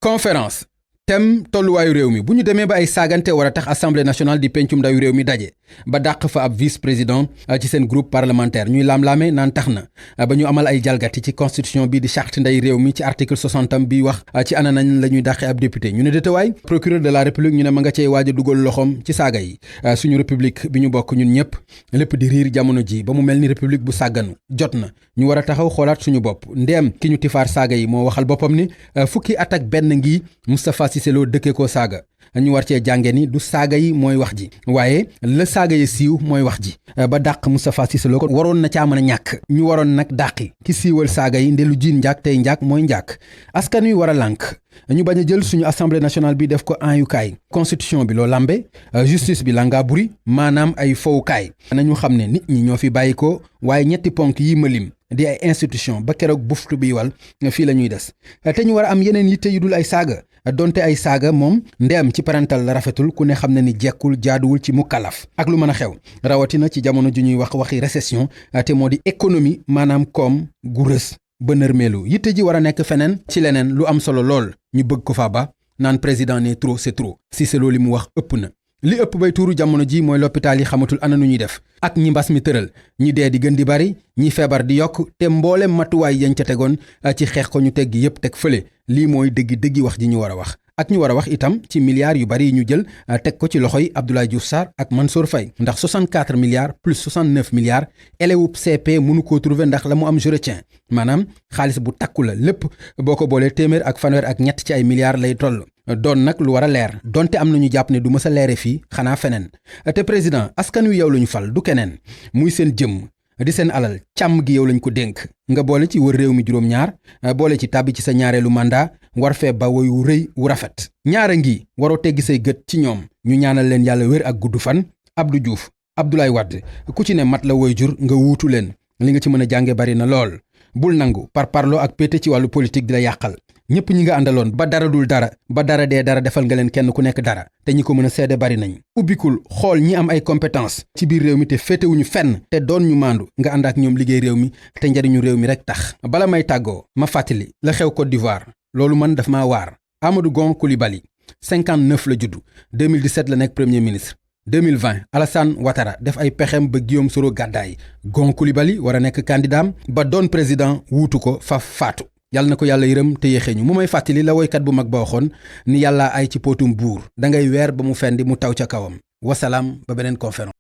conférence thème tolluwaayu réew mi bu ñu demee ba ay saagante war a tax assemblée nationale di pencum ndawi réew mi daje ba dàq fa ab vice président ci seen groupe parlementaire ñuy laam-laame naan tax na ba ñu amal ay jalgati ci constitution bi di charte nday réew mi ci article 60 am bi wax ci ana nañ la ñuy dàqee ab député ñu ne détawaay procureur de la république ñu ne ma nga cey waaj a dugal loxoom ci saaga yi suñu république bi ñu bokk ñun ñëpp lépp di riir jamono ji ba mu mel ni république bu sàgganu jot na ñu war a taxaw xoolaat suñu bopp ndeem ki ñu tifaar saaga yi moo waxal boppam ni fukki at ak benn ngi Moustapha Cissé Lo dëkkee ko saaga ñu war cee jànge ni du saaga yi mooy wax ji waaye la saaga yi siiw mooy wax ji ba dàq Moustapha Cissé Lo ko waroon na caa mën a ñàkk ñu waroon nag dàqi ki siiwal saaga yi ndelu jiin njaak tey njaak mooy njaak askan wi war a lànk ñu bañ a jël suñu assemblée nationale bi def ko ayukaay constitution bi loo lambe justice bi langa buri maanaam ay fowukaay nañu xam ne nit ñi ñoo fi bàyyi ko waaye ñetti ponk yi ma lim di ay institution ba keroog buftu bi wal fii la ñuy des te ñu war a am yeneen yitte yu dul ay saaga donte ay saaga moom ndeem ci parental la rafetul ku ne xam ne ni jekkul jaaduwul ci mukkalaf ak lu mën a xew rawatina ci jamono ju ñuy waxi récession te moo di économie maanaam koom gu rës ba nërmeelu yitte ji war a nekk feneen ci leneen lu am solo lool ñu bëgg ko fa ba naan président ne trop c'est trop Cissé Lo li mu wax ëpp na li ëpp bay tuuru jamono ji mooy l'hôpital yi xamatul ana nu ñuy def ak ñi mbas mi tëral ñi dee di gën di bari ñi feebar di yokk te mboolem matuwaay yañ ca tegoon ci xeex ko ñu teggi yépp teg fële lii mooy dëggi wax ji ñu war a wax ak ñu war a wax itam ci milliards yu bari yi ñu jël teg ko ci loxoy Abdoulaye Diouf Sarr ak Mansour Faye ndax 64 milliards plus 69 milliards élewub CP mënu koo trouver ndax la mu am je retiens maanaam xaalis bu takku la lépp boo ko boolee téeméer ak fanweer ak ñett ci ay milliards lay toll doon nag lu war a leer donte am nañu jàpp ne du mës a leere fii xanaa feneen te président askan wi yow lañu fal du keneen muy seen jëmm di seen alal càmm gi yow lañ ko dénk nga boole ci wër réew mi juróom-ñaar boole ci tàbbi ci sa ñaareelu mandat war fee ba woy wu rëy wu rafet ñaara ngi waroo teggi say gët ci ñoom ñu ñaanal leen yàlla wér ak gudd fan Abdou Diouf Abdoulaye Wade ku ci ne mat la woy jur nga wuutu leen li nga ci mën a jànge bari na lool bul nangu par parloo ak pété ci wàllu politique di la yàqal ñëpp ñi nga àndaloon ba dara dul dara ba dara dee dara defal nga leen kenn ku nekk dara te ñi ko mën a seede bari nañ ubbikul xool ñi am ay compétence ci biir réew mi te féetewuñu fenn te doon ñu maandu nga ànd ak ñoom liggéey réew mi te njariñu réew mi rek tax bala may tàggoo ma fàttali la xew Côte d'Ivoire loolu man daf maa waar Amadou Gon Coulibaly 59 la juddu 2017 la nekk premier ministre 2020 Alassane Ouattara def ay pexem ba Guillaume Soro gàddaay Gon Coulibaly war a nekk candidat ba doon président wuutu ko fa faatu yàlla na ko yàlla yërëm te yéexeeñu mu may fàttali la woykat bu mag ba waxoon ni yàlla ay ci potum buur dangay weer ba mu fendi mu taw ca kawam wasalaam ba beneen conférence